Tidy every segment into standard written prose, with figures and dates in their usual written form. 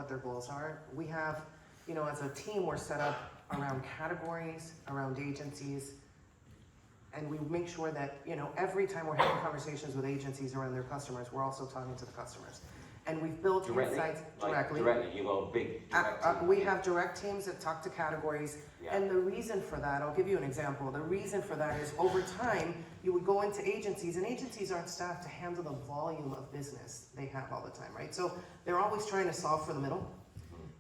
what their goals are. We have, as a team, we're set up around categories, around agencies, and we make sure that, every time we're having conversations with agencies around their customers, we're also talking to the customers. And we've built insights directly. Directly, you've got a big direct team. We have direct teams that talk to categories, Yeah. and the reason for that, I'll give you an example. The reason for that is over time, you would go into agencies, and agencies aren't staffed to handle the volume of business they have all the time, right? So they're always trying to solve for the middle.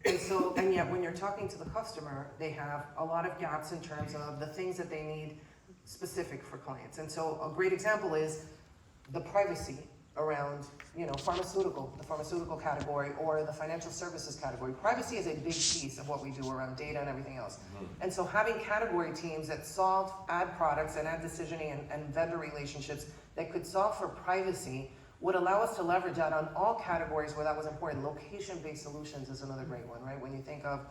And yet when you're talking to the customer, they have a lot of gaps in terms of the things that they need specific for clients. And so a great example is the privacy around, the pharmaceutical category or the financial services category. Privacy is a big piece of what we do around data and everything else. And so having category teams that solve ad products and ad decisioning and vendor relationships that could solve for privacy would allow us to leverage that on all categories where that was important. Location-based solutions is another great one, right? When you think of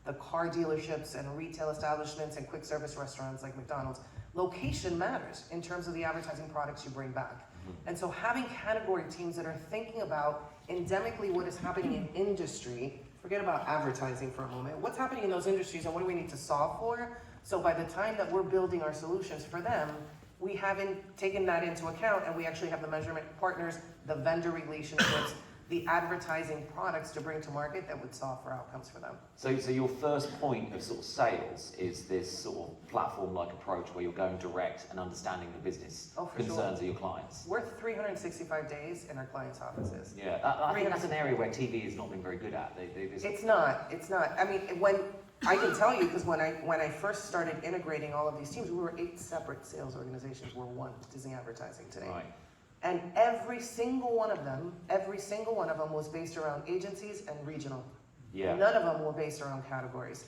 the car dealerships and retail establishments and quick service restaurants like McDonald's, location matters in terms of the advertising products you bring back. And so having category teams that are thinking about endemically what is happening in industry, forget about advertising for a moment, what's happening in those industries and what do we need to solve for? So by the time that we're building our solutions for them, we haven't taken that into account, and we actually have the measurement partners, the vendor relationships, the advertising products to bring to market that would solve for outcomes for them. So your first point of sort of sales is this sort of platform-like approach where you're going direct and understanding the business concerns of your clients. We're 365 days in our clients' offices. Yeah, I think that's an area where TV has not been very good at. It's not. I mean, when I can tell you, because when I first started integrating all of these teams, we were 8 separate sales organizations. We're one Disney Advertising today. Right. And every single one of them was based around agencies and regional. Yeah. None of them were based around categories.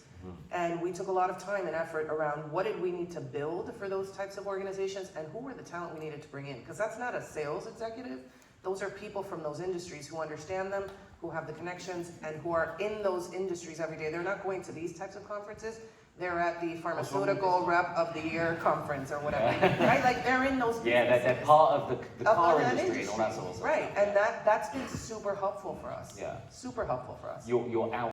And we took a lot of time and effort around what did we need to build for those types of organizations and who were the talent we needed to bring in. Because that's not a sales executive. Those are people from those industries who understand them, who have the connections, and who are in those industries every day. They're not going to these types of conferences. They're at the pharmaceutical rep of the year conference or whatever, right? Like they're in those. Yeah, they're part of the car industry and all that sort of stuff. Right, and that's been super helpful for us. Yeah. Super helpful for us. You're out